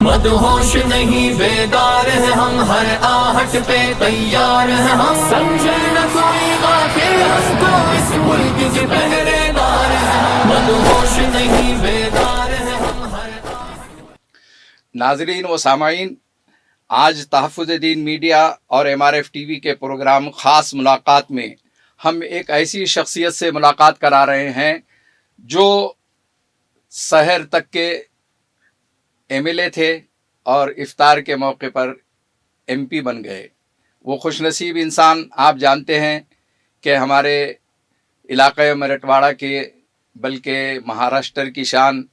मदहोश नहीं बेदार है हम, हर आहट पे तैयार है हम। समझे न कोई गाफिल हमको, इस मुल्क के पहरेदार है हम। मदहोश नहीं बेदार है हम, हर नाजरीन व सामाईन, आज तहफ़्फ़ुज़-ए-दीन मीडिया और MRF टीवी के प्रोग्राम ख़ास मुलाकात में हम एक ऐसी शख्सियत से मुलाकात करा रहे हैं जो शहर तक के MLA थे और इफ्तार के मौके पर MP बन गए। वो खुशनसीब इंसान आप जानते हैं कि हमारे इलाक़े मराठवाड़ा के बल्कि महाराष्ट्र की शान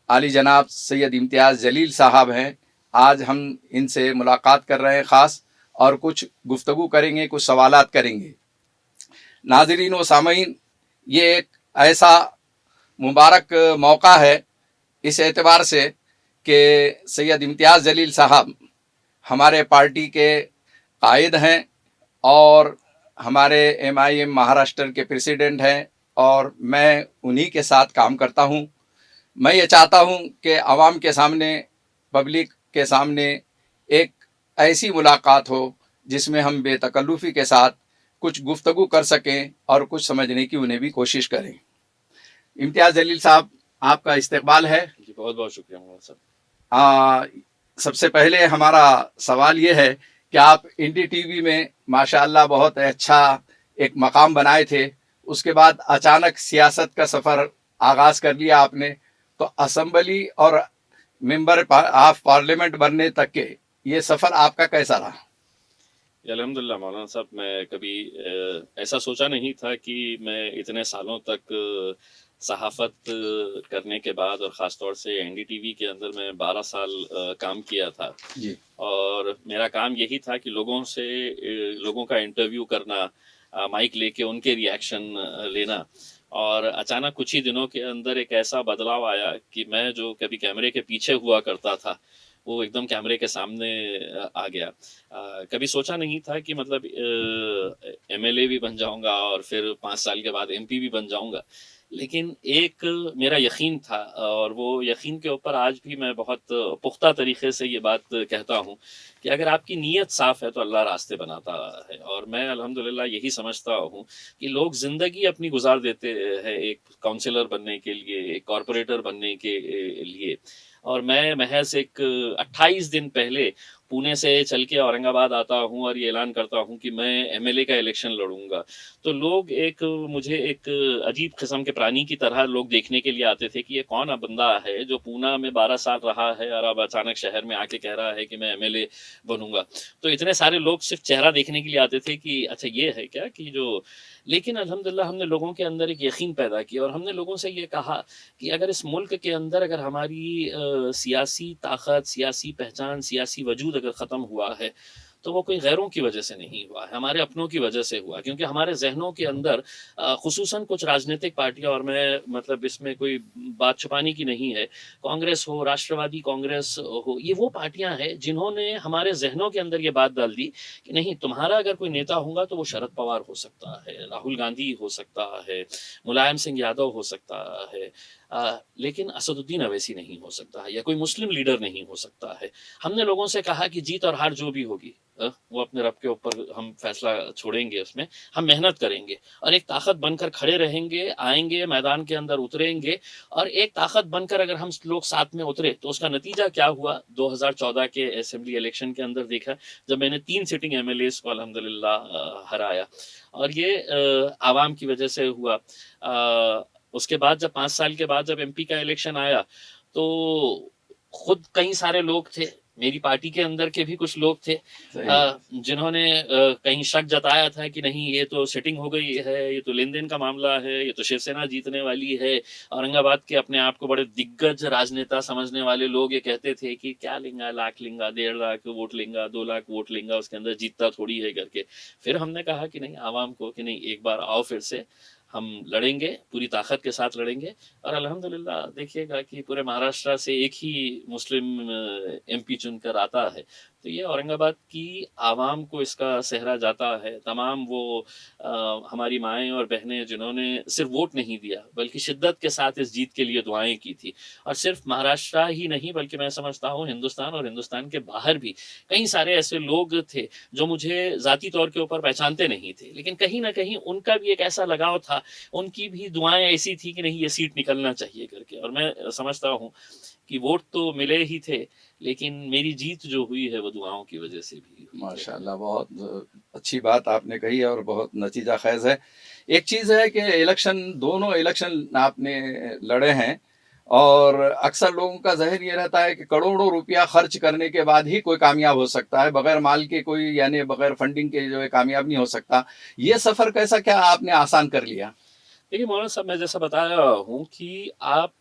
आली जनाब सैयद इम्तियाज़ जलील साहब हैं। आज हम इनसे मुलाकात कर रहे हैं ख़ास, और कुछ गुफ्तगू करेंगे, कुछ सवालात करेंगे। नाज़रीन व सामईन, ये एक ऐसा मुबारक मौका है इस एतबार से कि सैयद इम्तियाज़ जलील साहब हमारे पार्टी के कायद हैं और हमारे MIM महाराष्ट्र के प्रेसिडेंट हैं, और मैं उन्हीं के साथ काम करता हूँ। मैं ये चाहता हूँ कि आवाम के सामने, पब्लिक के सामने एक ऐसी मुलाकात हो जिसमें हम बेतकल्लुफ़ी के साथ कुछ गुफ्तगू कर सकें और कुछ समझने की उन्हें भी कोशिश करें। इम्तियाज़ जलील साहब, आपका इस्तकबाल है। जी, बहुत बहुत शुक्रिया मोहम्मद साहब। सबसे पहले हमारा सवाल ये है कि आप NDTV में माशाअल्लाह बहुत अच्छा एक मकाम बनाए थे, उसके बाद अचानक सियासत का सफ़र आगाज़ कर लिया आपने, तो असम्बली और मेंबर ऑफ पार्लियामेंट बनने तक के ये सफ़र आपका कैसा रहा? अल्हम्दुलिल्लाह मौलाना साहब, मैं कभी ऐसा सोचा नहीं था कि मैं इतने सालों तक सहाफ़त करने के बाद, और ख़ास तौर से NDTV के अंदर मैं 12 साल काम किया था जी। और मेरा काम यही था कि लोगों का इंटरव्यू करना, माइक लेके उनके रिएक्शन लेना। और अचानक कुछ ही दिनों के अंदर एक ऐसा बदलाव आया कि मैं जो कभी कैमरे के पीछे हुआ करता था, वो एकदम कैमरे के सामने आ गया। कभी सोचा नहीं था कि मतलब MLA भी बन जाऊंगा और फिर 5 साल के बाद MP भी बन जाऊंगा। लेकिन एक मेरा यकीन था, और वो यकीन के ऊपर आज भी मैं बहुत पुख्ता तरीके से ये बात कहता हूँ कि अगर आपकी नीयत साफ़ है तो अल्लाह रास्ते बनाता है। और मैं अल्हम्दुलिल्लाह यही समझता हूँ कि लोग ज़िंदगी अपनी गुजार देते हैं एक काउंसलर बनने के लिए, एक कॉरपोरेटर बनने के लिए। और मैं महज एक 28 दिन पहले पुणे से चल के औरंगाबाद आता हूँ और ये ऐलान करता हूँ कि मैं MLA का इलेक्शन लड़ूंगा। तो लोग मुझे एक अजीब किस्म के प्राणी की तरह लोग देखने के लिए आते थे कि ये कौन बंदा है जो पूना में 12 साल रहा है और अब अचानक शहर में आके कह रहा है कि मैं MLA बनूंगा। तो इतने सारे लोग सिर्फ चेहरा देखने के लिए आते थे कि अच्छा ये है क्या कि जो। लेकिन अल्हम्दुलिल्लाह हमने लोगों के अंदर एक यकीन पैदा किया और हमने लोगों से ये कहा कि अगर इस मुल्क के अंदर अगर हमारी सियासी ताकत, सियासी पहचान, सियासी वजूद अगर ख़त्म हुआ है, तो वो कोई गैरों की वजह से नहीं हुआ है, हमारे अपनों की वजह से हुआ। क्योंकि हमारे ज़हनों के अंदर ख़ुसूसन कुछ राजनीतिक पार्टियाँ, और मैं मतलब इसमें कोई बात छुपाने की नहीं है, कांग्रेस हो, राष्ट्रवादी कांग्रेस हो, ये वो पार्टियाँ हैं जिन्होंने हमारे ज़हनों के अंदर ये बात डाल दी कि नहीं, तुम्हारा अगर कोई नेता होगा तो वो शरद पवार हो सकता है, राहुल गांधी हो सकता है, मुलायम सिंह यादव हो सकता है, लेकिन असदुद्दीन अवैसी नहीं हो सकता है, या कोई मुस्लिम लीडर नहीं हो सकता है। हमने लोगों से कहा कि जीत और हार जो भी होगी वो अपने रब के ऊपर हम फैसला छोड़ेंगे, उसमें हम मेहनत करेंगे और एक ताकत बनकर खड़े रहेंगे, आएंगे मैदान के अंदर उतरेंगे। और एक ताकत बनकर अगर हम लोग साथ में उतरे तो उसका नतीजा क्या हुआ 2014 के असेंबली इलेक्शन के अंदर देखा, जब मैंने 3 सिटिंग MLAs को अल्हम्दुलिल्लाह हराया, और ये आवाम की वजह से हुआ। उसके बाद जब 5 साल के बाद जब MP का इलेक्शन आया, तो खुद कई सारे लोग थे, मेरी पार्टी के अंदर के भी कुछ लोग थे जिन्होंने कहीं शक जताया था कि नहीं, ये तो सेटिंग हो गई है, ये तो लेन देन का मामला है, ये तो शिवसेना जीतने वाली है। औरंगाबाद के अपने आप को बड़े दिग्गज राजनेता समझने वाले लोग ये कहते थे कि क्या लेंगा, लाख लेंगा, 1.5 लाख वोट लेंगा, 2 लाख वोट लेंगा, उसके अंदर जीतता थोड़ी है करके। फिर हमने कहा कि नहीं, आवाम को कि नहीं, एक बार आओ, फिर से हम लड़ेंगे, पूरी ताकत के साथ लड़ेंगे। और अल्हम्दुलिल्लाह देखिएगा कि पूरे महाराष्ट्र से एक ही मुस्लिम MP चुनकर आता है। तो ये औरंगाबाद की आवाम को इसका सेहरा जाता है, तमाम वो हमारी माएँ और बहनें जिन्होंने सिर्फ वोट नहीं दिया बल्कि शिद्दत के साथ इस जीत के लिए दुआएँ की थी। और सिर्फ महाराष्ट्र ही नहीं बल्कि मैं समझता हूँ हिंदुस्तान और हिंदुस्तान के बाहर भी कई सारे ऐसे लोग थे जो मुझे ज़ाती तौर के ऊपर पहचानते नहीं थे, लेकिन कहीं न कहीं उनका भी एक ऐसा लगाव था, उनकी भी दुआएँ ऐसी थी कि नहीं ये सीट निकलना चाहिए करके। और मैं समझता हूँ कि वोट तो मिले ही थे, लेकिन मेरी जीत जो हुई है वो दुआओं की वजह से भी हुई है। माशाल्लाह, बहुत अच्छी बात आपने कही है और बहुत नतीजा ख़ैज़ है। एक चीज़ है कि दोनों इलेक्शन आपने लड़े हैं और अक्सर लोगों का ज़हन ये रहता है कि करोड़ों रुपया खर्च करने के बाद ही कोई कामयाब हो सकता है, बगैर माल के कोई यानी बगैर फंडिंग के जो है कामयाब नहीं हो सकता। ये सफ़र कैसा क्या आपने आसान कर लिया? देखिए मौलाना साहब, मैं जैसा बताया हूँ कि आप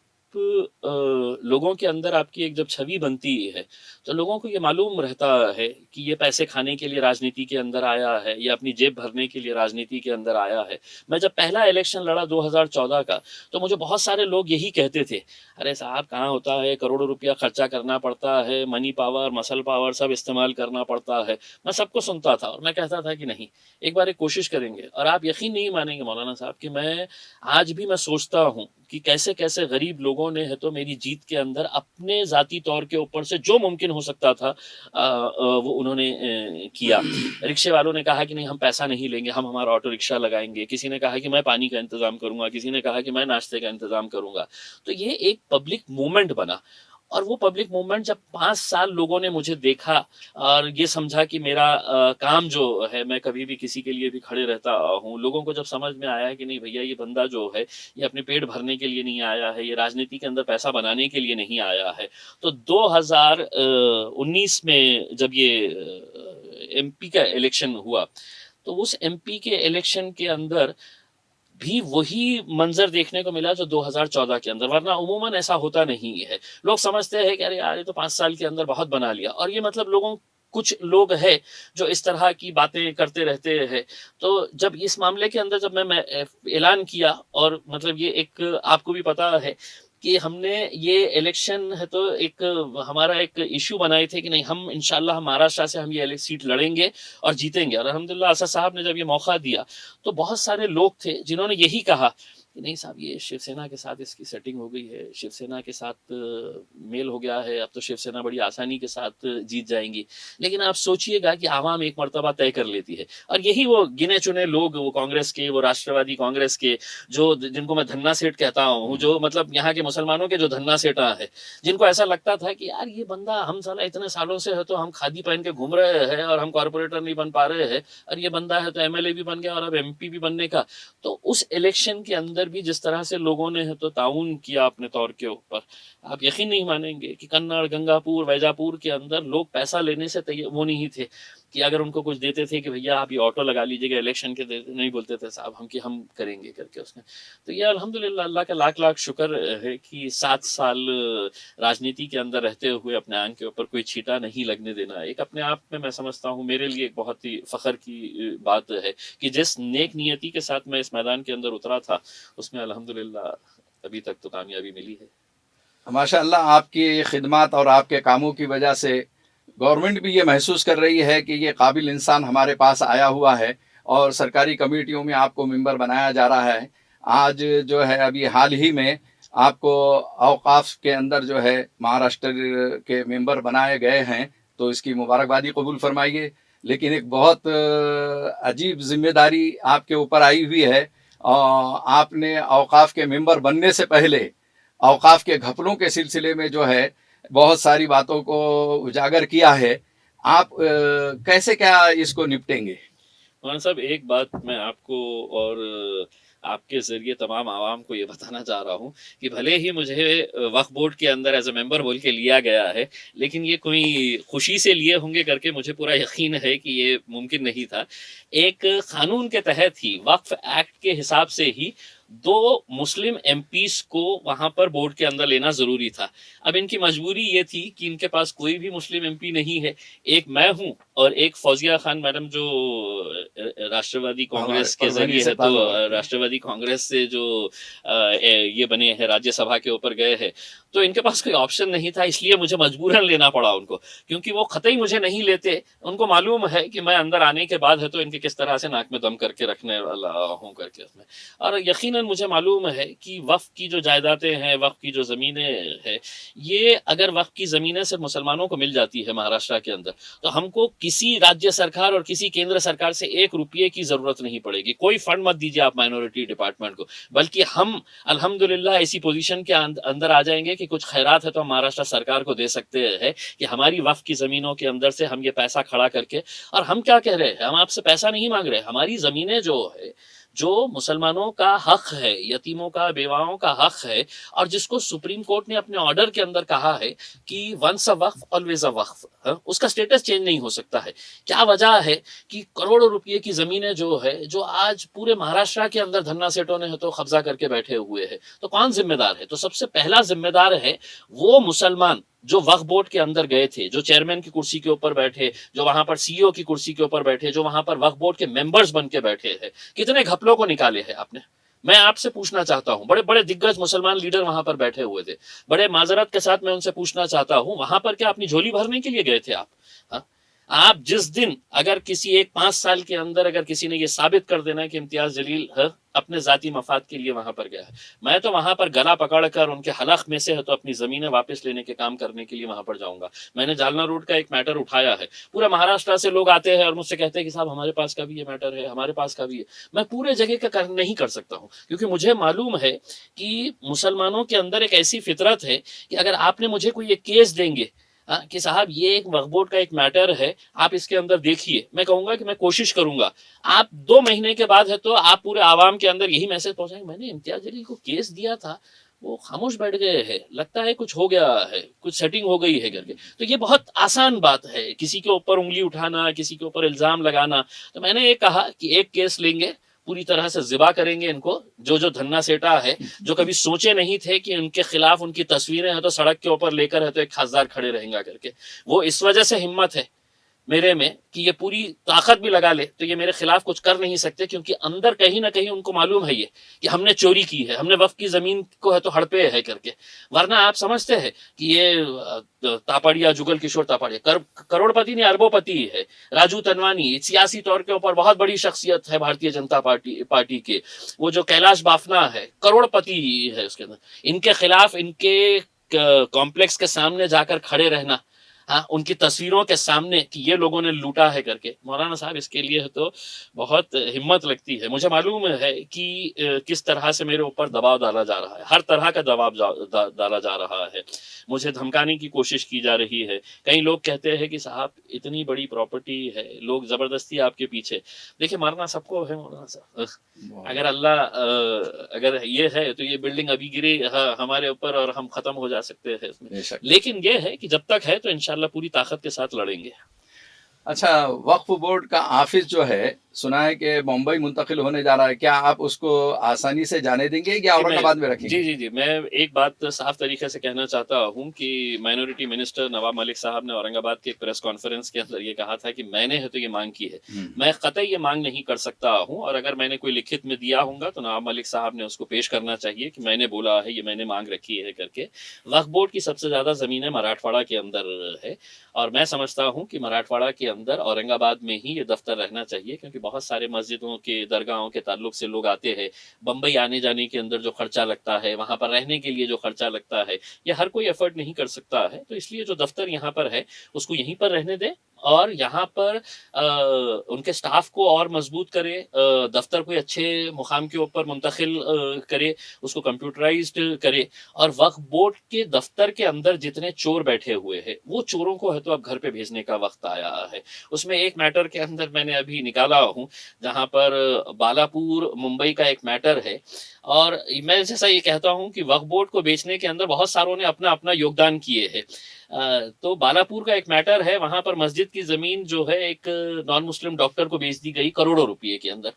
लोगों के अंदर आपकी एक जब छवि बनती है तो लोगों को ये मालूम रहता है कि ये पैसे खाने के लिए राजनीति के अंदर आया है या अपनी जेब भरने के लिए राजनीति के अंदर आया है। मैं जब पहला इलेक्शन लड़ा 2014 का, तो मुझे बहुत सारे लोग यही कहते थे, अरे साहब कहाँ होता है, करोड़ों रुपया खर्चा करना पड़ता है, मनी पावर मसल पावर सब इस्तेमाल करना पड़ता है। मैं सबको सुनता था और मैं कहता था कि नहीं, एक बार एक कोशिश करेंगे। और आप यकीन नहीं मानेंगे मौलाना साहब कि मैं आज भी मैं सोचता हूँ कि कैसे कैसे गरीब लोगों ने है तो मेरी जीत के अंदर अपने ज़ाती तौर के ऊपर से जो मुमकिन हो सकता था वो उन्होंने किया। रिक्शे वालों ने कहा कि नहीं हम पैसा नहीं लेंगे, हम हमारा ऑटो रिक्शा लगाएंगे। किसी ने कहा कि मैं पानी का इंतज़ाम करूँगा, किसी ने कहा कि मैं नाश्ते का इंतज़ाम करूँगा। तो ये एक पब्लिक मूवमेंट बना और वो पब्लिक मूवमेंट जब 5 साल लोगों ने मुझे देखा और ये समझा कि मेरा काम जो है, मैं कभी भी किसी के लिए भी खड़े रहता हूँ। लोगों को जब समझ में आया कि नहीं भैया ये बंदा जो है ये अपने पेट भरने के लिए नहीं आया है, ये राजनीति के अंदर पैसा बनाने के लिए नहीं आया है। तो 2019 में जब ये एमपी का इलेक्शन हुआ, तो उस एमपी के इलेक्शन के अंदर भी वही मंजर देखने को मिला जो 2014 के अंदर, वरना उमूमन ऐसा होता नहीं है। लोग समझते हैं कि अरे यार ये तो 5 साल के अंदर बहुत बना लिया। और ये मतलब लोगों कुछ लोग हैं जो इस तरह की बातें करते रहते हैं। तो जब इस मामले के अंदर जब मैं ऐलान किया और मतलब ये एक आपको भी पता है कि हमने ये इलेक्शन है तो एक हमारा एक इशू बनाए थे कि नहीं हम इंशाल्लाह महाराष्ट्र से हम ये सीट लड़ेंगे और जीतेंगे। और अल्हम्दुलिल्लाह असद साहब ने जब ये मौका दिया तो बहुत सारे लोग थे जिन्होंने यही कहा कि नहीं साहब ये शिवसेना के साथ इसकी सेटिंग हो गई है, शिवसेना के साथ मेल हो गया है, अब तो शिवसेना बड़ी आसानी के साथ जीत जाएंगी। लेकिन आप सोचिएगा कि आवाम एक मर्तबा तय कर लेती है और यही वो गिने चुने लोग, वो कांग्रेस के, वो राष्ट्रवादी कांग्रेस के, जो जिनको मैं धन्ना सेठ कहता हूँ, जो मतलब यहाँ के मुसलमानों के जो धन्ना सेठा है, जिनको ऐसा लगता था कि यार ये बंदा हम साला इतने सालों से है तो हम खादी पहन के घूम रहे हैं और हम कॉर्पोरेटर नहीं बन पा रहे हैं, और ये बंदा है तो एमएलए भी बन गया और अब एमपी भी बनने का। तो उस इलेक्शन के अंदर भी जिस तरह से लोगों ने है तो ताउन किया अपने तौर के ऊपर, आप यकीन नहीं मानेंगे कि कन्नड़, गंगापुर, वैजापुर के अंदर लोग पैसा लेने से वो नहीं थे कि अगर उनको कुछ देते थे कि भैया आप ये ऑटो लगा लीजिएगा इलेक्शन के, नहीं बोलते थे साहब हम कि हम करेंगे करके उसने। तो ये अल्हम्दुलिल्लाह अल्लाह का लाख लाख शुक्र है कि 7 साल राजनीति के अंदर रहते हुए अपने आंख के ऊपर कोई छींटा नहीं लगने देना एक अपने आप में मैं समझता हूँ मेरे लिए एक बहुत ही फ़ख्र की बात है कि जिस नेक नियति के साथ मैं इस मैदान के अंदर उतरा था उसमें अल्हम्दुलिल्लाह अभी तक तो कामयाबी मिली है। माशाअल्लाह, आपकी खिदमत और आपके कामों की वजह से गवर्नमेंट भी ये महसूस कर रही है कि ये काबिल इंसान हमारे पास आया हुआ है और सरकारी कमेटियों में आपको मेंबर बनाया जा रहा है। आज जो है अभी हाल ही में आपको औकाफ के अंदर जो है महाराष्ट्र के मेंबर बनाए गए हैं, तो इसकी मुबारकबादी कबूल फरमाइए। लेकिन एक बहुत अजीब जिम्मेदारी आपके ऊपर आई हुई है। आपने औकाफ के मेंबर बनने से पहले औकाफ के घपलों के सिलसिले में जो है बहुत सारी बातों को उजागर किया है। आप कैसे क्या इसको निपटेंगे? मौलाना साहब एक बात मैं आपको और आपके ज़रिए तमाम आवाम को ये बताना चाह रहा हूँ कि भले ही मुझे वक्फ बोर्ड के अंदर एज ए मेंबर बोल के लिया गया है, लेकिन ये कोई खुशी से लिए होंगे करके मुझे पूरा यकीन है कि ये मुमकिन नहीं था। एक क़ानून के तहत ही वक्फ एक्ट के हिसाब से ही 2 मुस्लिम एमपीज़ को वहाँ पर बोर्ड के अंदर लेना ज़रूरी था। अब इनकी मजबूरी ये थी कि इनके पास कोई भी मुस्लिम एमपी नहीं है, एक मैं हूँ और एक फौजिया खान मैडम जो राष्ट्रवादी कांग्रेस के परभणी जरिए से है, तो ताल्लुक रखते हैं। राष्ट्रवादी कांग्रेस से जो ये बने हैं, राज्यसभा के ऊपर गए हैं, तो इनके पास कोई ऑप्शन नहीं था, इसलिए मुझे मजबूरन लेना पड़ा उनको, क्योंकि वो कतई मुझे नहीं लेते। उनको मालूम है कि मैं अंदर आने के बाद है तो इनके किस तरह से नाक में दम करके रखने वाला हूँ करके उसमें। और यकीनन मुझे मालूम है कि वक्फ की जो जायदादें हैं, वक्फ की जो ज़मीनें हैं, ये अगर वक्फ की ज़मीनें सिर्फ मुसलमानों को मिल जाती है महाराष्ट्र के अंदर, तो हमको किसी राज्य सरकार और किसी केंद्र सरकार से 1 रुपये की ज़रूरत नहीं पड़ेगी। कोई फंड मत दीजिए आप माइनॉरिटी डिपार्टमेंट को, बल्कि हम अल्हम्दुलिल्लाह ऐसी पोजीशन के अंदर आ जाएंगे कि कुछ खैरात है तो हम महाराष्ट्र सरकार को दे सकते हैं कि हमारी वक्फ की ज़मीनों के अंदर से हम ये पैसा खड़ा करके। और हम क्या कह रहे हैं, हम आपसे पैसा नहीं मांग रहे, हमारी ज़मीनें जो है, जो मुसलमानों का हक है, यतीमों का, बेवाओं का हक है, और जिसको सुप्रीम कोर्ट ने अपने ऑर्डर के अंदर कहा है कि once a Waqf always a वक्फ, उसका स्टेटस चेंज नहीं हो सकता है। क्या वजह है कि करोड़ों रुपए की जमीनें जो है, जो आज पूरे महाराष्ट्र के अंदर धन्ना सेठों ने तो कब्जा करके बैठे हुए हैं, तो कौन जिम्मेदार है? तो सबसे पहला जिम्मेदार है वो मुसलमान जो वक्फ बोर्ड के अंदर गए थे, जो चेयरमैन की कुर्सी के ऊपर बैठे, जो वहां पर सीईओ की कुर्सी के ऊपर बैठे, जो वहां पर वक्फ बोर्ड के मेंबर्स बन के बैठे हैं। कितने घपलों को निकाले हैं आपने? मैं आपसे पूछना चाहता हूं, बड़े बड़े दिग्गज मुसलमान लीडर वहां पर बैठे हुए थे, बड़े माजरत के साथ मैं उनसे पूछना चाहता हूं, वहां पर क्या अपनी झोली भरने के लिए गए थे आप? हा? आप जिस दिन अगर किसी एक 5 साल के अंदर अगर किसी ने ये साबित कर देना कि इम्तियाज जलील है अपने जाती मफाद के लिए वहां पर गया है, मैं तो वहां पर गला पकड़कर उनके हलक में से है तो अपनी जमीनें वापस लेने के काम करने के लिए वहां पर जाऊंगा। मैंने जालना रोड का एक मैटर उठाया है, पूरा महाराष्ट्र से लोग आते हैं और मुझसे कहते हैं कि साहब हमारे पास का भी ये मैटर है, हमारे पास का भी है। मैं पूरे जगह का नहीं कर सकता हूँ, क्योंकि मुझे मालूम है कि मुसलमानों के अंदर एक ऐसी फितरत है कि अगर आपने मुझे कोई एक केस देंगे कि साहब ये एक वक्फ बोर्ड का एक मैटर है, आप इसके अंदर देखिए, मैं कहूंगा कि मैं कोशिश करूंगा। आप 2 महीने के बाद है तो आप पूरे आवाम के अंदर यही मैसेज पहुंचाएंगे, मैंने इम्तियाज जलील को केस दिया था, वो खामोश बैठ गए हैं, लगता है कुछ हो गया है, कुछ सेटिंग हो गई है करके। तो ये बहुत आसान बात है, किसी के ऊपर उंगली उठाना, किसी के ऊपर इल्जाम लगाना। तो मैंने ये कहा कि एक केस लेंगे, पूरी तरह से जिबा करेंगे इनको, जो जो धन्ना सेठा है, जो कभी सोचे नहीं थे कि उनके खिलाफ उनकी तस्वीरें हैं तो सड़क के ऊपर लेकर है तो एक खासदार खड़े रहेंगे करके, वो इस वजह से हिम्मत है मेरे में कि ये पूरी ताकत भी लगा ले तो ये मेरे खिलाफ कुछ कर नहीं सकते, क्योंकि अंदर कहीं ना कहीं उनको मालूम है ये कि हमने चोरी की है, हमने वक्फ की जमीन को है तो हड़पे है करके। वरना आप समझते हैं कि ये तापड़िया, जुगल किशोर तापड़िया करोड़पति नहीं अरबोपति है। राजू तनवानी सियासी तौर के ऊपर बहुत बड़ी शख्सियत है भारतीय जनता पार्टी के। वो जो कैलाश बाफना है करोड़पति है उसके अंदर। इनके खिलाफ इनके कॉम्प्लेक्स के सामने जाकर खड़े रहना, हाँ, उनकी तस्वीरों के सामने कि ये लोगों ने लूटा है करके, मौलाना साहब इसके लिए तो बहुत हिम्मत लगती है। मुझे मालूम है कि किस तरह से मेरे ऊपर दबाव डाला जा रहा है, हर तरह का दबाव डाला जा रहा है, मुझे धमकाने की कोशिश की जा रही है। कई लोग कहते हैं कि साहब इतनी बड़ी प्रॉपर्टी है, लोग जबरदस्ती आपके पीछे। देखिए मरना सबको है मौलाना साहब, अगर अल्लाह अगर ये है तो ये बिल्डिंग अभी गिरी हमारे ऊपर और हम खत्म हो जा सकते हैं इसमें, लेकिन ये है कि जब तक है तो इंशाल्लाह पूरी ताकत के साथ लड़ेंगे। अच्छा, वक्फ बोर्ड का ऑफिस जो है सुना है कि मुंबई मुंतकिल होने जा रहा है, क्या आप उसको आसानी से जाने देंगे या औरंगाबाद में रखेंगे? जी, मैं एक बात साफ तरीके से कहना चाहता हूं कि माइनॉरिटी मिनिस्टर नवाब मलिक साहब ने औरंगाबाद के एक प्रेस कॉन्फ्रेंस के अंदर ये कहा था कि मैंने है तो ये मांग की है, मैं कतई ये मांग नहीं कर सकता हूं, और अगर मैंने कोई लिखित में दिया होगा तो नवाब मलिक साहब ने उसको पेश करना चाहिए कि मैंने बोला है, ये मैंने मांग रखी है करके। वक्फ बोर्ड की सबसे ज्यादा जमीनें मराठवाड़ा के अंदर है, और मैं समझता हूं कि मराठवाड़ा के अंदर औरंगाबाद में ही ये दफ्तर रहना चाहिए, क्योंकि बहुत सारे मस्जिदों के, दरगाहों के ताल्लुक से लोग आते हैं। बम्बई आने जाने के अंदर जो खर्चा लगता है, वहां पर रहने के लिए जो खर्चा लगता है, ये हर कोई एफर्ट नहीं कर सकता है। तो इसलिए जो दफ्तर यहाँ पर है उसको यहीं पर रहने दे, और यहाँ पर उनके स्टाफ को और मजबूत करे, दफ्तर को अच्छे मुकाम के ऊपर मुंतकिल करे, उसको कंप्यूटराइज्ड करे, और वक्फ बोर्ड के दफ्तर के अंदर जितने चोर बैठे हुए हैं वो चोरों को है तो अब घर पे भेजने का वक्त आया है। उसमें एक मैटर के अंदर मैंने अभी निकाला हूँ, जहाँ पर बालापुर मुंबई का एक मैटर है, और मैं जैसा ये कहता हूँ कि वक्फ बोर्ड को बेचने के अंदर बहुत सारों ने अपना अपना योगदान किए हैं। तो बालापुर का एक मैटर है, वहां पर मस्जिद की जमीन जो है एक नॉन मुस्लिम डॉक्टर को बेच दी गई करोड़ों रुपए के अंदर,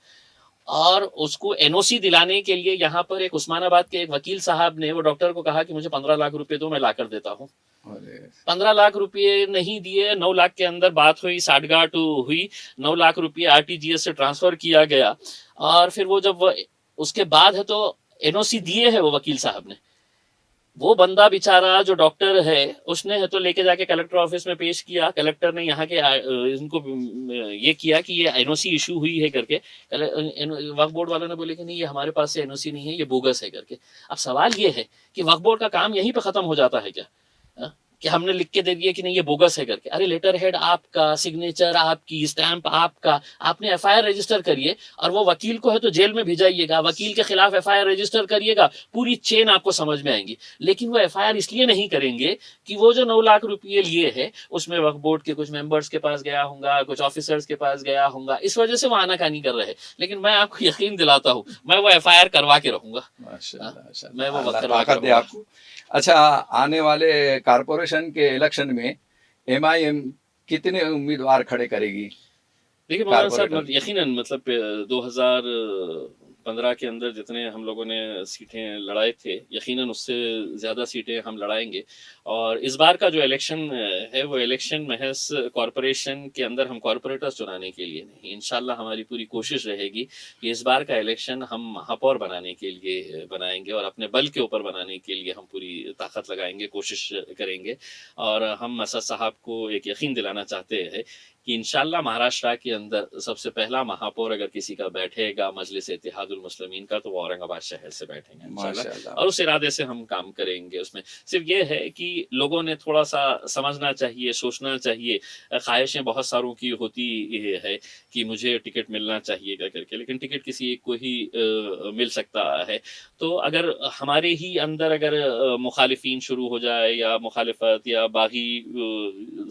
और उसको एनओसी दिलाने के लिए यहाँ पर एक उस्मानाबाद के एक वकील साहब ने वो डॉक्टर को कहा कि मुझे 15 लाख रुपए दो, मैं ला कर देता हूँ। अरे 15 लाख रुपए नहीं दिए, 9 लाख के अंदर बात हुई, साठगांठ हुई, 9 लाख रुपए आरटीजीएस से ट्रांसफर किया गया, और फिर वो जब उसके बाद है तो एनओसी दिए है वो वकील साहब ने। वो बंदा बेचारा जो डॉक्टर है उसने है तो लेके जाके कलेक्टर ऑफिस में पेश किया, कलेक्टर ने यहाँ के इनको ये किया कि ये एनओसी इशू हुई है करके, वक्फ बोर्ड वालों ने बोले कि नहीं ये हमारे पास से एनओसी नहीं है, ये बोगस है करके। अब सवाल ये है कि वक्फ बोर्ड का काम यहीं पे खत्म हो जाता है क्या? हाँ? कि हमने लिख के दे दिया कि नहीं ये बोगस है करके। अरे लेटर हेड आपका, सिग्नेचर आपकी, स्टैंप आपका, आपने एफआईआर रजिस्टर करिए और वो वकील को है तो जेल में भिजाइएगा, वकील के खिलाफ एफआईआर रजिस्टर करिएगा, पूरी चेन आपको समझ में आएंगी। लेकिन वो एफआईआर इसलिए नहीं करेंगे कि वो जो 9 लाख रुपये लिए है उसमें वक्फ बोर्ड के कुछ मेंबर्स के पास गया होगा, कुछ ऑफिसर्स के पास गया होगा, इस वजह से वो आनाकानी कर रहे हैं। लेकिन मैं आपको यकीन दिलाता हूँ मैं वो एफआईआर करवा के रहूंगा, मैं वो करवा के रहूंगा। आपको। अच्छा, आने वाले कारपोरेशन के इलेक्शन में एमआईएम कितने उम्मीदवार खड़े करेगी? देखिए मौलाना साहब, यकीनन मतलब 2015 के अंदर जितने हम लोगों ने सीटें लड़ाए थे, यकीनन उससे ज़्यादा सीटें हम लड़ाएंगे। और इस बार का जो इलेक्शन है वो इलेक्शन महज कॉरपोरेशन के अंदर हम कॉरपोरेटर्स चुनाने के लिए नहीं, इंशाल्लाह हमारी पूरी कोशिश रहेगी कि इस बार का इलेक्शन हम महापौर बनाने के लिए बनाएंगे और अपने बल के ऊपर बनाने के लिए हम पूरी ताकत लगाएंगे, कोशिश करेंगे। और हम असद साहब को एक यकीन दिलाना चाहते हैं कि इंशाल्लाह महाराष्ट्र के अंदर सबसे पहला महापौर अगर किसी का बैठेगा मजलिस इत्तेहादुल मुस्लिमीन का, तो वो औरंगाबाद शहर से बैठेंगे इंशाल्लाह। और उस इरादे से हम काम करेंगे। उसमें सिर्फ ये है कि लोगों ने थोड़ा सा समझना चाहिए, सोचना चाहिए। ख्वाहिशें बहुत सारों की होती है कि मुझे टिकट मिलना चाहिए करके, लेकिन टिकट किसी एक को ही मिल सकता है। तो अगर हमारे ही अंदर अगर मुखालिफिन शुरू हो जाए या मुखालिफत या बागी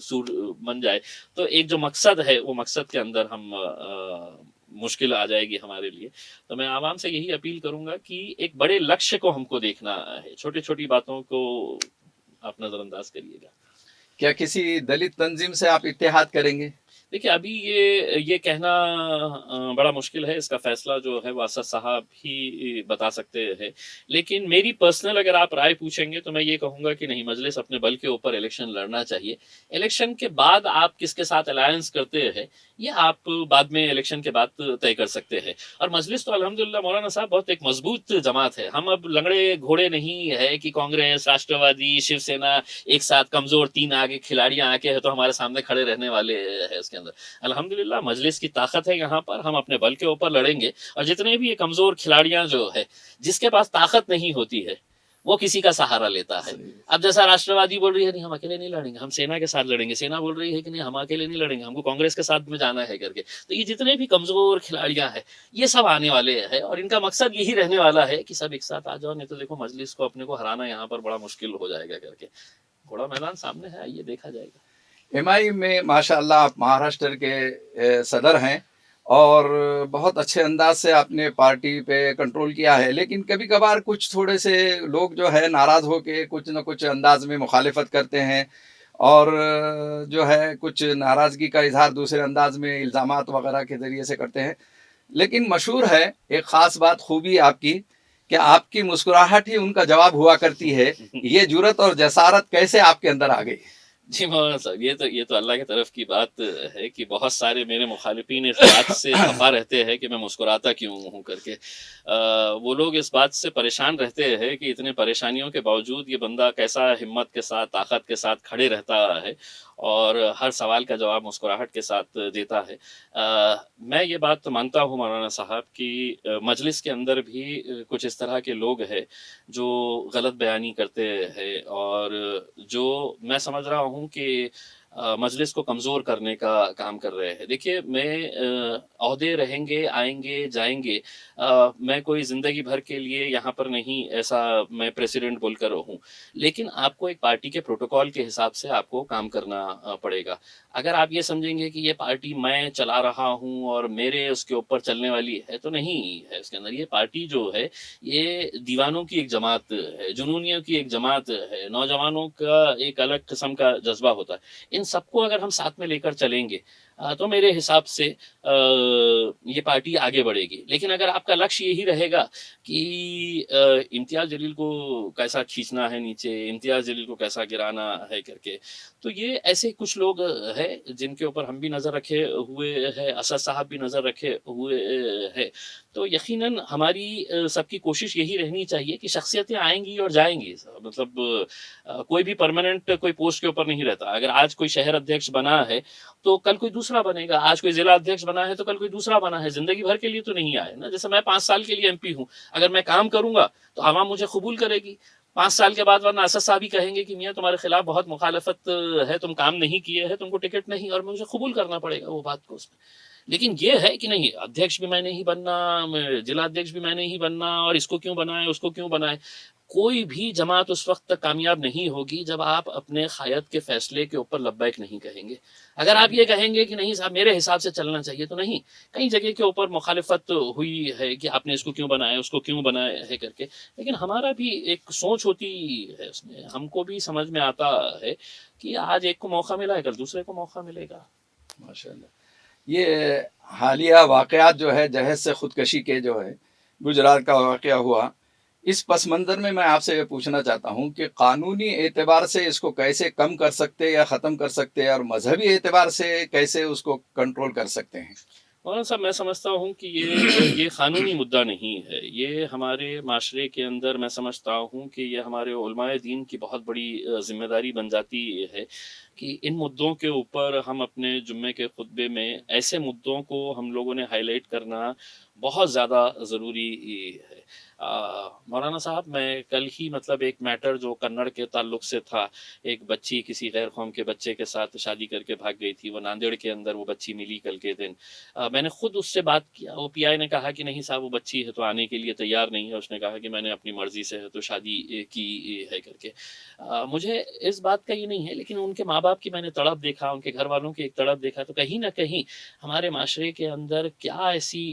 सूर बन जाए, तो एक जो मकसद है वो मकसद के अंदर हम मुश्किल आ जाएगी हमारे लिए। तो मैं आवाम से यही अपील करूंगा कि एक बड़े लक्ष्य को हमको देखना है, छोटी छोटी बातों को आप नजरअंदाज करिएगा। क्या किसी दलित तंजीम से आप इत्तेहाद करेंगे? देखिए अभी ये कहना बड़ा मुश्किल है, इसका फैसला जो है वो असद साहब ही बता सकते हैं। लेकिन मेरी पर्सनल अगर आप राय पूछेंगे तो मैं ये कहूँगा कि नहीं, मजलिस अपने बल के ऊपर इलेक्शन लड़ना चाहिए। इलेक्शन के बाद आप किसके साथ अलायंस करते हैं ये आप बाद में इलेक्शन के बाद तय कर सकते हैं। और मजलिस तो अल्हम्दुलिल्लाह मौलाना साहब बहुत एक मजबूत जमात है। हम अब लंगड़े घोड़े नहीं है कि कांग्रेस, राष्ट्रवादी, शिवसेना एक साथ कमजोर 3 आगे खिलाड़ियां आके है तो हमारे सामने खड़े रहने वाले हैं। इसके अंदर अल्हम्दुलिल्लाह मजलिस की ताकत है, यहाँ पर हम अपने बल के ऊपर लड़ेंगे। और जितने भी ये कमजोर खिलाड़ियां जो है, जिसके पास ताकत नहीं होती है वो किसी का सहारा लेता है। अब जैसा राष्ट्रवादी बोल रही है नहीं हम अकेले नहीं लड़ेंगे, हम सेना के साथ लड़ेंगे, सेना बोल रही है कि नहीं हम अकेले नहीं लड़ेंगे, हमको कांग्रेस के साथ में जाना है करके। तो ये जितने भी कमजोर खिलाड़ियां हैं ये सब आने वाले हैं और इनका मकसद यही रहने वाला है कि सब एक साथ आ जाओ, नहीं तो देखो मजलिस को अपने को हराना यहाँ पर बड़ा मुश्किल हो जाएगा करके। घोड़ा मैदान सामने है, आइए देखा जाएगा। एमआई में माशाअल्लाह आप महाराष्ट्र के सदर हैं और बहुत अच्छे अंदाज से आपने पार्टी पे कंट्रोल किया है, लेकिन कभी कभार कुछ थोड़े से लोग जो है नाराज़ होके कुछ न कुछ अंदाज में मुखालिफत करते हैं और जो है कुछ नाराज़गी का इजहार दूसरे अंदाज में इल्ज़ामात वगैरह के ज़रिए से करते हैं। लेकिन मशहूर है एक ख़ास बात, खूबी आपकी, कि आपकी मुस्कुराहट ही उनका जवाब हुआ करती है। ये जुर्रत और जसारत कैसे आपके अंदर आ गई? जी मौलाना साहब, ये तो अल्लाह की तरफ की बात है कि बहुत सारे मेरे मुखालिफिन इस बात से खफा रहते हैं कि मैं मुस्कुराता क्यों हूँ करके। वो लोग इस बात से परेशान रहते हैं कि इतने परेशानियों के बावजूद ये बंदा कैसा हिम्मत के साथ, ताकत के साथ खड़े रहता है और हर सवाल का जवाब मुस्कुराहट के साथ देता है। मैं ये बात तो मानता हूँ मौलाना साहब कि मजलिस के अंदर भी कुछ इस तरह के लोग हैं जो गलत बयानी करते हैं और जो मैं समझ रहा हूँ कि मजलिस को कमज़ोर करने का काम कर रहे हैं। देखिए मैं ओहदे रहेंगे, आएंगे, जाएंगे, मैं कोई ज़िंदगी भर के लिए यहाँ पर नहीं ऐसा मैं प्रेसिडेंट बोलकर हूँ, लेकिन आपको एक पार्टी के प्रोटोकॉल के हिसाब से आपको काम करना पड़ेगा। अगर आप ये समझेंगे कि ये पार्टी मैं चला रहा हूँ और मेरे उसके ऊपर चलने वाली है, तो नहीं है। इसके अंदर ये पार्टी जो है ये दीवानों की एक जमात है, जुनूनियों की एक जमात है, नौजवानों का एक अलग किस्म का जज्बा होता है। इन सबको अगर हम साथ में लेकर चलेंगे तो मेरे हिसाब से ये पार्टी आगे बढ़ेगी। लेकिन अगर आपका लक्ष्य यही रहेगा कि इम्तियाज़ जलील को कैसा खींचना है नीचे, इम्तियाज़ जलील को कैसा गिराना है करके, तो ये ऐसे कुछ लोग हैं जिनके ऊपर हम भी नज़र रखे हुए हैं, असद साहब भी नज़र रखे हुए हैं। तो यकीनन हमारी सबकी कोशिश यही रहनी चाहिए कि शख्सियतें आएंगी और जाएंगी, मतलब कोई भी परमानेंट कोई पोस्ट के ऊपर नहीं रहता। अगर आज कोई शहर अध्यक्ष बना है तो कल कोई दूसरा बनेगा, आज कोई जिला अध्यक्ष बना है तो कल कोई दूसरा बना है, जिंदगी भर के लिए तो नहीं आए ना। जैसे मैं 5 साल के लिए MP हूँ, अगर मैं काम करूंगा तो आवाम मुझे कबूल करेगी 5 साल के बाद, वरना असद साहब ही कहेंगे कि मियाँ तुम्हारे खिलाफ बहुत मुखालफत है, तुम काम नहीं किए हैं, तुमको टिकट नहीं, और मुझे कबूल करना पड़ेगा वो बात को उसमें। लेकिन ये है कि नहीं, अध्यक्ष भी मैंने ही बनना, जिला अध्यक्ष भी मैंने ही बनना, और इसको क्यों बनाए उसको क्यों बनाए। कोई भी जमात उस वक्त तक कामयाब नहीं होगी जब आप अपने क़ायद के फैसले के ऊपर लब्बैक नहीं कहेंगे। अगर आप ये कहेंगे कि नहीं साहब मेरे हिसाब से चलना चाहिए, तो नहीं, कई जगह के ऊपर मुखालिफत हुई है कि आपने इसको क्यों बनाया उसको क्यों बनाया है करके। लेकिन हमारा भी एक सोच होती है उसमें, हमको भी समझ में आता है कि आज एक को मौका मिला है, कल दूसरे को मौका मिलेगा। माशाल्लाह। ये हालिया वाक़यात जो है जहेज़ से ख़ुदकशी के जो है गुजरात का वाक़या हुआ, इस पस मंज़र में मैं आपसे ये पूछना चाहता हूँ कि क़ानूनी एतबार से इसको कैसे कम कर सकते या ख़त्म कर सकते हैं, और मजहबी एतबार से कैसे उसको कंट्रोल कर सकते हैं? मौलाना साहब, मैं समझता हूँ कि ये क़ानूनी मुद्दा नहीं है, ये हमारे माशरे के अंदर मैं समझता हूँ कि ये हमारे उलमाए दीन की बहुत बड़ी ज़िम्मेदारी बन जाती है कि इन मुद्दों के ऊपर हम अपने जुम्मे के खुतबे में ऐसे मुद्दों को हम लोगों ने हाईलाइट करना बहुत ज़्यादा ज़रूरी है। मौलाना साहब, मैं कल ही मतलब एक मैटर जो कन्नड़ के ताल्लुक से था, एक बच्ची किसी गैर कौम के बच्चे के साथ शादी करके भाग गई थी, वो नांदेड़ के अंदर वो बच्ची मिली कल के दिन। मैंने खुद उससे बात किया, वो PI ने कहा कि नहीं साहब वो बच्ची है तो आने के लिए तैयार नहीं है, उसने कहा कि मैंने अपनी मर्ज़ी से है तो शादी की है करके। मुझे इस बात का ये नहीं है, लेकिन उनके माँ बाप की मैंने तड़प देखा, उनके घर वालों की एक तड़प देखा, तो कहीं ना कहीं हमारे माशरे के अंदर क्या ऐसी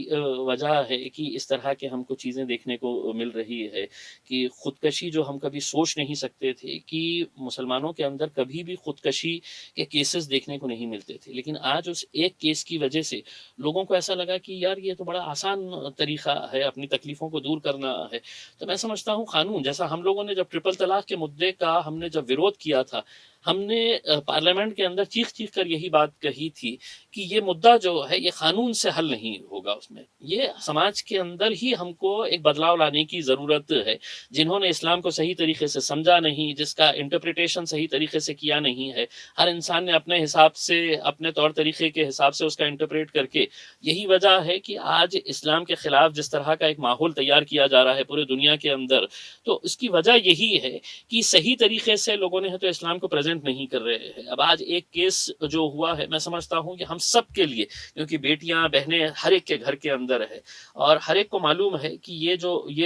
वजह है कि इस तरह के हमको चीज़ें देखने को मिल रही है कि खुदकशी जो हम कभी सोच नहीं सकते थे कि मुसलमानों के अंदर कभी भी खुदकशी के केसेस देखने को नहीं मिलते थे, लेकिन आज उस एक केस की वजह से लोगों को ऐसा लगा कि यार ये तो बड़ा आसान तरीक़ा है, अपनी तकलीफ़ों को दूर करना है। तो मैं समझता हूँ क़ानून, जैसा हम लोगों ने जब ट्रिपल तलाक़ के मुद्दे का हमने जब विरोध किया था, हमने पार्लियामेंट के अंदर चीख कर यही बात कही थी कि ये मुद्दा जो है ये क़ानून से हल नहीं होगा, उसमें ये समाज के अंदर ही हमको एक बदलाव लाने की ज़रूरत है। जिन्होंने इस्लाम को सही तरीके से समझा नहीं, जिसका इंटरप्रिटेशन सही तरीके से किया नहीं है, हर इंसान ने अपने हिसाब से, अपने तौर तरीके के हिसाब से उसका इंटरप्रेट करके, यही वजह है कि आज इस्लाम के ख़िलाफ़ जिस तरह का एक माहौल तैयार किया जा रहा है पूरे दुनिया के अंदर, तो इसकी वजह यही है कि सही तरीके से लोगों ने तो इस्लाम को प्रेजेंट नहीं कर रहे हैं। अब आज एक केस जो हुआ है, मैं समझता हूँ कि हम सब के लिए, क्योंकि बेटियां बहनें हर एक के घर के अंदर है और हर एक को मालूम है कि ये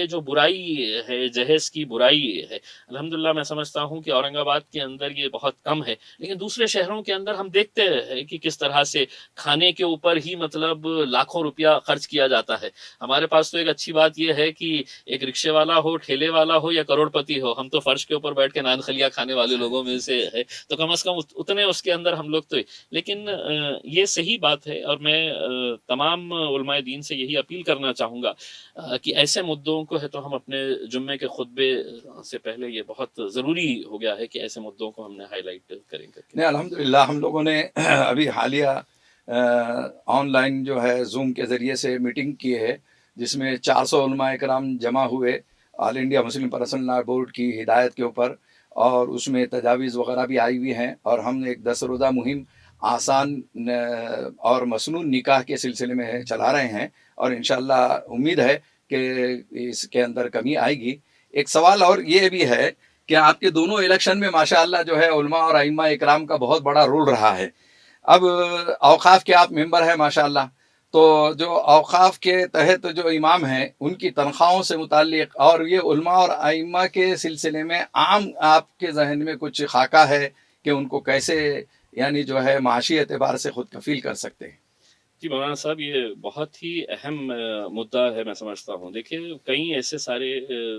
जो बुराई है, जहेज की बुराई है, अल्हम्दुलिल्लाह मैं समझता हूँ कि औरंगाबाद के अंदर ये बहुत कम है, लेकिन दूसरे शहरों के अंदर हम देखते हैं कि किस तरह से खाने के ऊपर ही मतलब लाखों रुपया खर्च किया जाता है। हमारे पास तो एक अच्छी बात यह है कि एक रिक्शे वाला हो, ठेले वाला हो या करोड़पति हो, हम तो फर्श के ऊपर बैठ के नान खलिया खाने वाले लोगों में से है, तो कम से कम उतने उसके अंदर हम लोग तो। लेकिन ये सही बात है और मैं तमाम उलमाए दीन से यही अपील करना चाहूँगा कि ऐसे मुद्दों को है तो हम अपने जुम्मे के खुतबे से पहले, ये बहुत ज़रूरी हो गया है कि ऐसे मुद्दों को हमने हाईलाइट करेंगे। नहीं, अल्हम्दुलिल्लाह हम लोगों ने अभी हालिया ऑनलाइन जो है जूम के ज़रिए से मीटिंग की है, जिसमें 400 उलमाए कराम जमा हुए all India Muslim personal law board की हिदायत के ऊपर, और उसमें तजावीज़ वगैरह भी आई हुई हैं, और हम एक 10 रोज़ा मुहिम आसान और मसनून निकाह के सिलसिले में चला रहे हैं, और इंशाअल्लाह उम्मीद है कि इसके अंदर कमी आएगी। एक सवाल और ये भी है कि आपके दोनों इलेक्शन में माशाअल्लाह जो है उलमा और अइम्मा इकराम का बहुत बड़ा रोल रहा है। अब औक़ाफ़ के आप मेंबर हैं माशाअल्लाह, तो जो औक़ाफ़ के तहत जो इमाम हैं उनकी तनख्वाहों से मुताल्लिक़ और ये उलमा और अइम्मा के सिलसिले में आम आपके ज़हन में कुछ खाका है कि उनको कैसे यानी जो है माशी एतबार से ख़ुद कफ़ील कर सकते हैं? जी, मौलाना साहब, ये बहुत ही अहम मुद्दा है, मैं समझता हूँ। देखिए, कई ऐसे सारे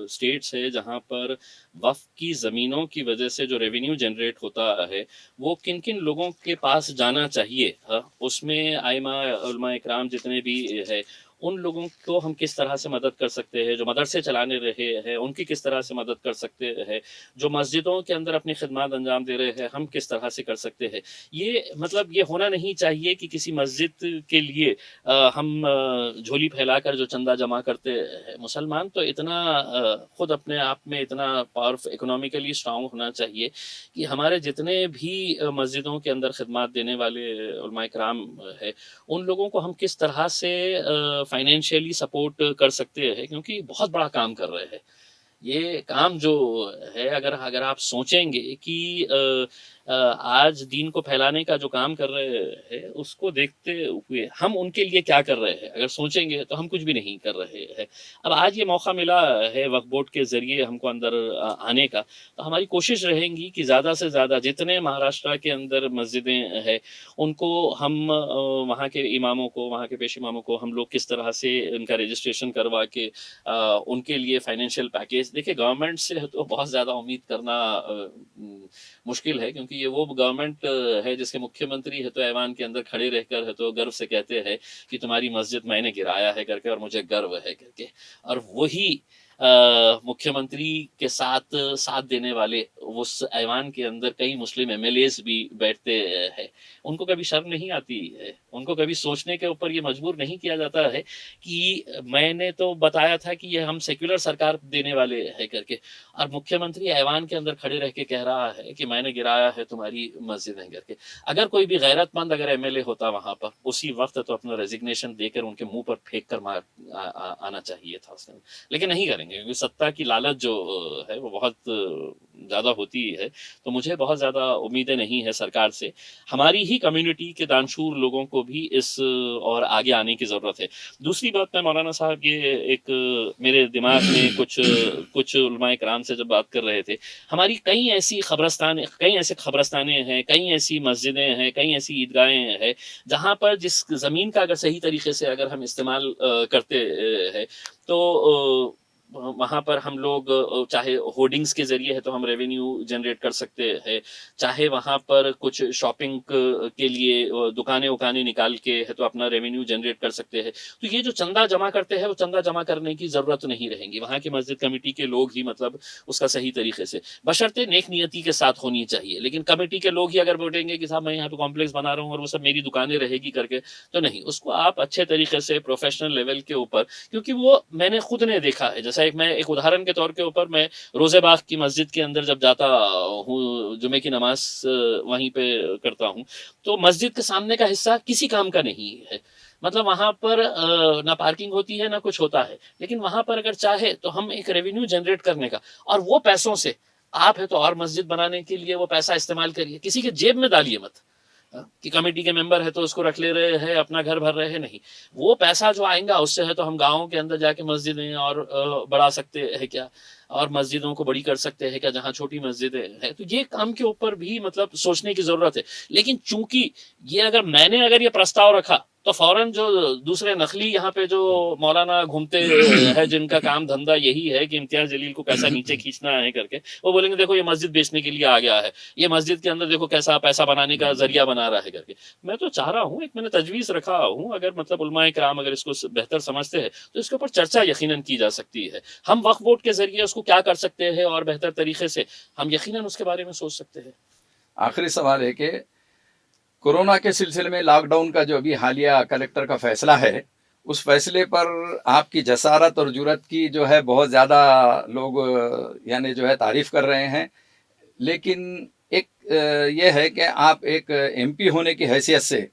स्टेट्स हैं जहाँ पर वक़्फ़ की ज़मीनों की वजह से जो रेवेन्यू जनरेट होता है, वो किन-किन लोगों के पास जाना चाहिए, उसमें आइमा, उलमा इकराम जितने भी हैं, उन लोगों को हम किस तरह से मदद कर सकते हैं, जो मदरसे चलाने रहे हैं, उनकी किस तरह से मदद कर सकते हैं, जो मस्जिदों के अंदर अपनी खिदमत अंजाम दे रहे हैं, हम किस तरह से कर सकते हैं। ये मतलब ये होना नहीं चाहिए कि किसी मस्जिद के लिए हम झोली फैलाकर जो चंदा जमा करते हैं। मुसलमान तो इतना खुद अपने आप में इतना पावरफुल, इकोनॉमिकली स्ट्रांग होना चाहिए कि हमारे जितने भी मस्जिदों के अंदर खिदमत देने वाले उलमा इकराम है, उन लोगों को हम किस तरह से फाइनेंशियली सपोर्ट कर सकते हैं, क्योंकि बहुत बड़ा काम कर रहे हैं। ये काम जो है, अगर अगर आप सोचेंगे कि आज दीन को फैलाने का जो काम कर रहे हैं, उसको देखते हुए हम उनके लिए क्या कर रहे हैं, अगर सोचेंगे तो हम कुछ भी नहीं कर रहे हैं। अब आज ये मौका मिला है वक्फ बोर्ड के ज़रिए हमको अंदर आने का, तो हमारी कोशिश रहेंगी कि ज़्यादा से ज़्यादा जितने महाराष्ट्र के अंदर मस्जिदें हैं, उनको हम वहाँ के इमामों को, वहाँ के पेश इमामों को हम लोग किस तरह से उनका रजिस्ट्रेशन करवा के उनके लिए फाइनेंशियल पैकेज, देखिए गवर्नमेंट से तो बहुत ज़्यादा उम्मीद करना मुश्किल है, क्योंकि ये वो गवर्नमेंट है जिसके मुख्यमंत्री है तो ऐवान के अंदर खड़े रहकर है तो गर्व से कहते हैं कि तुम्हारी मस्जिद मैंने गिराया है करके, और मुझे गर्व है करके। और वही मुख्यमंत्री के साथ साथ देने वाले उस ऐवान के अंदर कई मुस्लिम एमएलएस भी बैठते हैं। उनको कभी शर्म नहीं आती है, उनको कभी सोचने के ऊपर ये मजबूर नहीं किया जाता है कि मैंने तो बताया था कि ये हम सेक्युलर सरकार देने वाले हैं करके, और मुख्यमंत्री ऐवान के अंदर खड़े रह के कह रहा है कि मैंने गिराया है तुम्हारी मस्जिदें करके। अगर कोई भी गैरतमंद अगर एमएलए होता वहां पर, उसी वक्त तो अपना रेजिग्नेशन देकर उनके मुंह पर फेंक कर मार आना चाहिए था उसने, लेकिन नहीं करेंगे क्योंकि सत्ता की लालच जो है वो बहुत ज़्यादा होती है। तो मुझे बहुत ज़्यादा उम्मीदें नहीं है सरकार से। हमारी ही कम्युनिटी के दानशूर लोगों को भी इस और आगे आने की ज़रूरत है। दूसरी बात, मैं मौलाना साहब ये एक मेरे दिमाग में कुछ उलमा इकराम से जब बात कर रहे थे, हमारी कई ऐसी खबरस्तान, कई ऐसे खबरस्तानें हैं, कई ऐसी मस्जिदें हैं, कई ऐसी ईदगाहें हैं जहाँ पर जिस ज़मीन का अगर सही तरीके से अगर हम इस्तेमाल करते हैं तो वहाँ पर हम लोग चाहे होर्डिंग्स के ज़रिए है तो हम रेवेन्यू जनरेट कर सकते हैं, चाहे वहाँ पर कुछ शॉपिंग के लिए दुकानें उकानें निकाल के है तो अपना रेवेन्यू जनरेट कर सकते हैं। तो ये जो चंदा जमा करते हैं वो चंदा जमा करने की ज़रूरत नहीं रहेंगी, वहाँ की मस्जिद कमेटी के लोग ही मतलब उसका सही तरीके से, बशर्ते नेक नियति के साथ होनी चाहिए। लेकिन कमेटी के लोग ही अगर बोलेंगे कि साहब मैं यहाँ पे कॉम्प्लेक्स बना रहा हूँ और वो सब मेरी दुकानें रहेगी करके, तो नहीं, उसको आप अच्छे तरीके से प्रोफेशनल लेवल के ऊपर, क्योंकि वो मैंने खुद ने देखा है। जैसा मैं एक उदाहरण के तौर के ऊपर, मैं रोज़े बाग की मस्जिद के अंदर जब जाता हूँ, जुमे की नमाज वहीं पे करता हूँ, तो मस्जिद के सामने का हिस्सा किसी काम का नहीं है। मतलब वहाँ पर ना पार्किंग होती है ना कुछ होता है, लेकिन वहाँ पर अगर चाहे तो हम एक रेवेन्यू जनरेट करने का, और वो पैसों से आप है तो और मस्जिद बनाने के लिए वो पैसा इस्तेमाल करिए, किसी के जेब में डालिए मत कि कमेटी के मेंबर है तो उसको रख ले रहे हैं, अपना घर भर रहे हैं, नहीं। वो पैसा जो आएगा उससे है तो हम गाँव के अंदर जाके मस्जिदें और बढ़ा सकते हैं क्या, और मस्जिदों को बड़ी कर सकते हैं क्या जहाँ छोटी मस्जिदें हैं। तो ये काम के ऊपर भी मतलब सोचने की ज़रूरत है। लेकिन चूंकि ये अगर ये प्रस्ताव रखा तो फौरन जो दूसरे नकली यहाँ पे जो मौलाना घूमते हैं जिनका काम धंधा यही है कि इम्तियाज जलील को कैसा नीचे खींचना है करके, वो बोलेंगे देखो ये मस्जिद बेचने के लिए आ गया है, ये मस्जिद के अंदर देखो कैसा पैसा बनाने का जरिया बना रहा है करके। मैं तो चाह रहा हूँ, एक मैंने तजवीज़ रखा हूँ, अगर मतलब उलमाए किराम अगर इसको बेहतर समझते हैं तो इसके ऊपर चर्चा यकीनन की जा सकती है। हम वक्फ बोर्ड के जरिए उसको क्या कर सकते हैं और बेहतर तरीके से हम यकीनन उसके बारे में सोच सकते हैं। आखिरी सवाल है कि कोरोना के सिलसिले में लॉकडाउन का जो अभी हालिया कलेक्टर का फैसला है, उस फैसले पर आपकी जसारत और जुरत की जो है बहुत ज़्यादा लोग यानी जो है तारीफ़ कर रहे हैं। लेकिन एक ये है कि आप एक एमपी होने की हैसियत से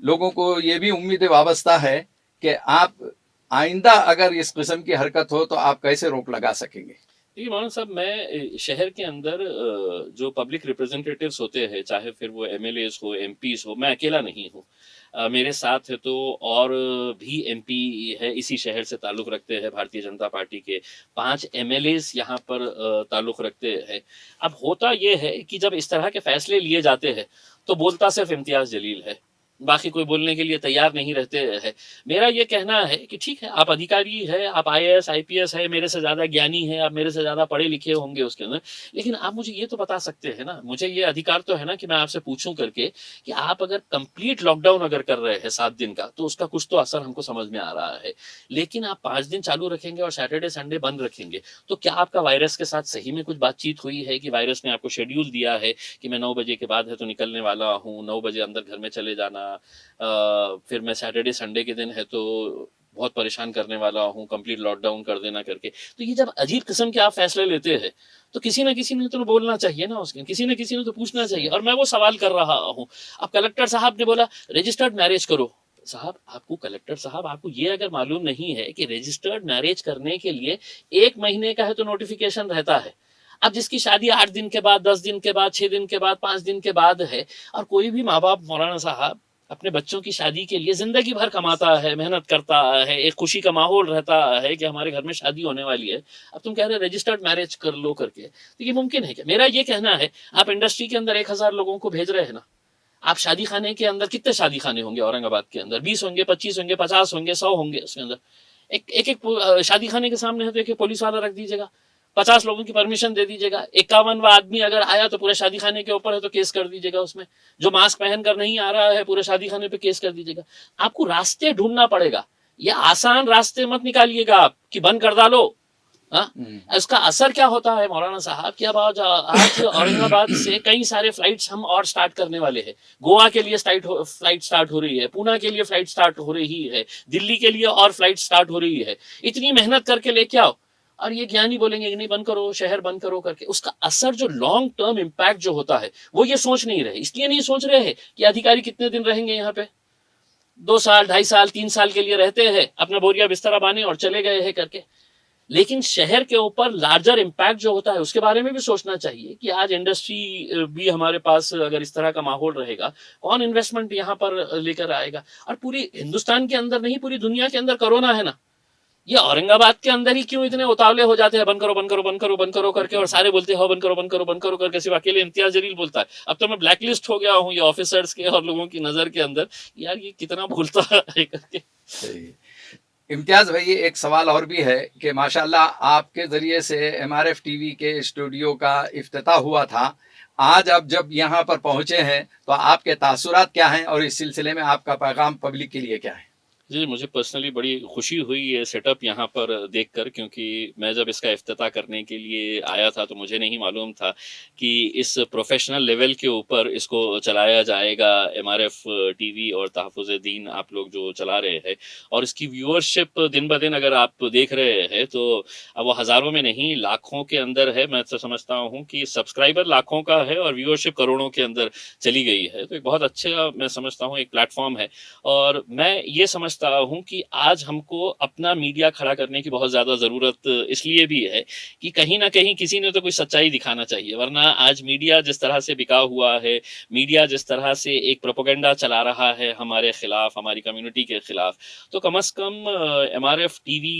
लोगों को ये भी उम्मीद वाबस्ता है कि आप आइंदा अगर इस किस्म की हरकत हो तो आप कैसे रोक लगा सकेंगे? देखिए मौलाना साहब, मैं शहर के अंदर जो पब्लिक रिप्रेजेंटेटिव्स होते हैं, चाहे फिर वो एमएलएस हो, एमपीज हो, मैं अकेला नहीं हूँ। मेरे साथ है तो और भी एमपी है, इसी शहर से ताल्लुक़ रखते हैं भारतीय जनता पार्टी के। 5 एमएलएस यहाँ पर ताल्लुक़ रखते हैं। अब होता ये है कि जब इस तरह के फैसले लिए जाते हैं तो बोलता सिर्फ इम्तियाज़ जलील है, बाकी कोई बोलने के लिए तैयार नहीं रहते हैं। मेरा ये कहना है कि ठीक है, आप अधिकारी है, आप आईएएस आईपीएस है, मेरे से ज़्यादा ज्ञानी है, आप मेरे से ज़्यादा पढ़े लिखे होंगे उसके अंदर, लेकिन आप मुझे ये तो बता सकते हैं ना, मुझे ये अधिकार तो है ना कि मैं आपसे पूछूं करके कि आप अगर कंप्लीट लॉकडाउन अगर कर रहे हैं 7 दिन का, तो उसका कुछ तो असर हमको समझ में आ रहा है। लेकिन आप 5 दिन चालू रखेंगे और सैटरडे संडे बंद रखेंगे, तो क्या आपका वायरस के साथ सही में कुछ बातचीत हुई है कि वायरस ने आपको शेड्यूल दिया है कि मैं 9 बजे के बाद है तो निकलने वाला हूँ, 9 बजे अंदर घर में चले जाना, फिर मैं सैटरडे संडे के दिन है तो बहुत परेशान करने वाला हूँ, कंप्लीट लॉकडाउन कर देना करके। तो ये जब अजीब किस्म के आप फैसले लेते हैं, तो किसी न किसी ने तो बोलना चाहिए ना, उसके किसी न किसी ने तो पूछना चाहिए। और मैं वो सवाल कर रहा हूँ, अब कलेक्टर साहब ने बोला रजिस्टर्ड मैरिज करो। साहब आपको, कलेक्टर साहब आपको ये अगर मालूम नहीं है कि रजिस्टर्ड मैरिज करने के लिए 1 महीने का है तो नोटिफिकेशन रहता है। अब जिसकी शादी 8 दिन के बाद, 10 दिन के बाद, 6 दिन के बाद, 5 दिन के बाद है, और कोई भी माँ बाप मौलाना साहब अपने बच्चों की शादी के लिए जिंदगी भर कमाता है, मेहनत करता है, एक खुशी का माहौल रहता है कि हमारे घर में शादी होने वाली है, अब तुम कह रहे रजिस्टर्ड मैरिज कर लो करके, तो ये मुमकिन है क्या? मेरा ये कहना है, आप इंडस्ट्री के अंदर 1000 लोगों को भेज रहे हैं ना, आप शादी खाने के अंदर कितने शादी खाने होंगे औरंगाबाद के अंदर? 20 होंगे, 25 होंगे, 50 होंगे, 100 होंगे उसके अंदर। एक शादी खाने के सामने है तो एक पुलिस वाला रख दीजिएगा, 50 लोगों की परमिशन दे दीजिएगा, 51वां आदमी अगर आया तो पूरे शादी खाने के ऊपर है तो केस कर दीजिएगा उसमें, जो मास्क पहन कर नहीं आ रहा है पूरे शादी खाने पे केस कर दीजिएगा। आपको रास्ते ढूंढना पड़ेगा, ये आसान रास्ते मत निकालिएगा आप कि बंद कर डालो। हाँ, इसका असर क्या होता है मौलाना साहब कि अब आज औरंगाबाद से कई सारे फ्लाइट्स हम और स्टार्ट करने वाले हैं। गोवा के लिए फ्लाइट स्टार्ट हो रही है, पूना के लिए फ्लाइट स्टार्ट हो रही है, दिल्ली के लिए और फ्लाइट स्टार्ट हो रही है। इतनी मेहनत करके लेके आओ और ये ज्ञानी बोलेंगे कि नहीं बंद करो, शहर बंद करो करके, उसका असर जो लॉन्ग टर्म इम्पैक्ट जो होता है वो ये सोच नहीं रहे। इसलिए नहीं सोच रहे हैं कि अधिकारी कितने दिन रहेंगे यहाँ पे, 2 साल, 2.5 साल, 3 साल के लिए रहते हैं, अपना बोरिया बिस्तरा बांधे और चले गए हैं करके। लेकिन शहर के ऊपर लार्जर इम्पैक्ट जो होता है उसके बारे में भी सोचना चाहिए कि आज इंडस्ट्री भी हमारे पास अगर इस तरह का माहौल रहेगा, कौन इन्वेस्टमेंट यहाँ पर लेकर आएगा? और पूरी हिंदुस्तान के अंदर नहीं, पूरी दुनिया के अंदर कोरोना है ना, ये औरंगाबाद के अंदर ही क्यों इतने उतावले हो जाते हैं बंद करो बंद करो बंद करो बंद करो करके, और सारे बोलते हो बंद करो बंद करो बंद करो करके, सिर्फ अकेले इम्तियाज जलील बोलता है। अब तो मैं ब्लैकलिस्ट हो गया हूँ ये ऑफिसर्स के और लोगों की नजर के अंदर, यार ये कितना बोलता है करके। सही। इम्तियाज भाई, एक सवाल और भी है कि माशाल्लाह आपके ज़रिए से एमआरएफ टीवी के स्टूडियो का इफ्तिताह हुआ था। आज आप जब यहाँ पर पहुँचे हैं तो आपके तासुरात क्या हैं और इस सिलसिले में आपका पैगाम पब्लिक के लिए क्या है? जी, मुझे पर्सनली बड़ी खुशी हुई ये सेटअप यहाँ पर देखकर, क्योंकि मैं जब इसका इफ्तिताह करने के लिए आया था तो मुझे नहीं मालूम था कि इस प्रोफेशनल लेवल के ऊपर इसको चलाया जाएगा। एमआरएफ टीवी और तहफ़्फ़ुज़ दीन आप लोग जो चला रहे हैं, और इसकी व्यूअरशिप दिन ब दिन अगर आप देख रहे हैं तो अब वो हज़ारों में नहीं लाखों के अंदर है। मैं तो समझता हूँ कि सब्सक्राइबर लाखों का है और व्यूअरशिप करोड़ों के अंदर चली गई है, तो एक बहुत अच्छा मैं समझता हूँ एक प्लेटफॉर्म है। और मैं ये समझता हूँ कि आज हमको अपना मीडिया खड़ा करने की बहुत ज़्यादा ज़रूरत इसलिए भी है कि कहीं ना कहीं किसी ने तो कोई सच्चाई दिखाना चाहिए, वरना आज मीडिया जिस तरह से बिका हुआ है, मीडिया जिस तरह से एक प्रोपेगेंडा चला रहा है हमारे खिलाफ, हमारी कम्युनिटी के खिलाफ, तो कम से कम एमआरएफ टीवी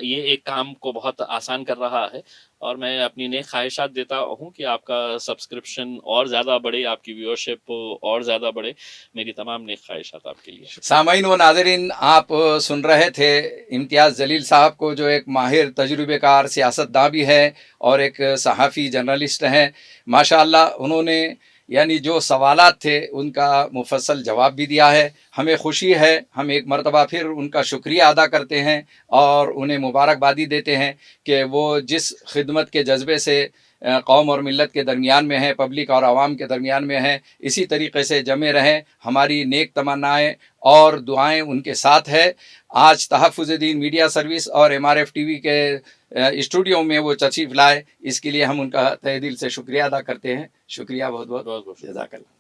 ये एक काम को बहुत आसान कर रहा है। और मैं अपनी नेक ख्वाहिशात देता हूँ कि आपका सब्सक्रिप्शन और ज़्यादा बढ़े, आपकी व्यूअरशिप और ज़्यादा बढ़े। मेरी तमाम नेक ख्वाहिशात आपके लिए। सामाईन व नाज़रीन, आप सुन रहे थे इम्तियाज़ जलील साहब को, जो एक माहिर तजुर्बेकार सियासतदान भी है और एक सहाफ़ी जर्नलिस्ट हैं। माशाअल्लाह उन्होंने यानी जो सवालात थे उनका मुफस्सल जवाब भी दिया है। हमें खुशी है, हम एक मरतबा फिर उनका शुक्रिया अदा करते हैं और उन्हें मुबारकबादी देते हैं कि वो जिस खिदमत के जज्बे से कौम और मिल्लत के दरमियान में है, पब्लिक और आवाम के दरमियान में है, इसी तरीक़े से जमे रहें। हमारी नेक तमन्नाएँ और दुआएं उनके साथ है। आज तहफ़्फ़ुज़ दीन मीडिया सर्विस और एमआरएफ टीवी के स्टूडियो में वो तशरीफ़ लाए, इसके लिए हम उनका तहे दिल से शुक्रिया अदा करते हैं। शुक्रिया, बहुत बहुत जज़ाकल्लाह।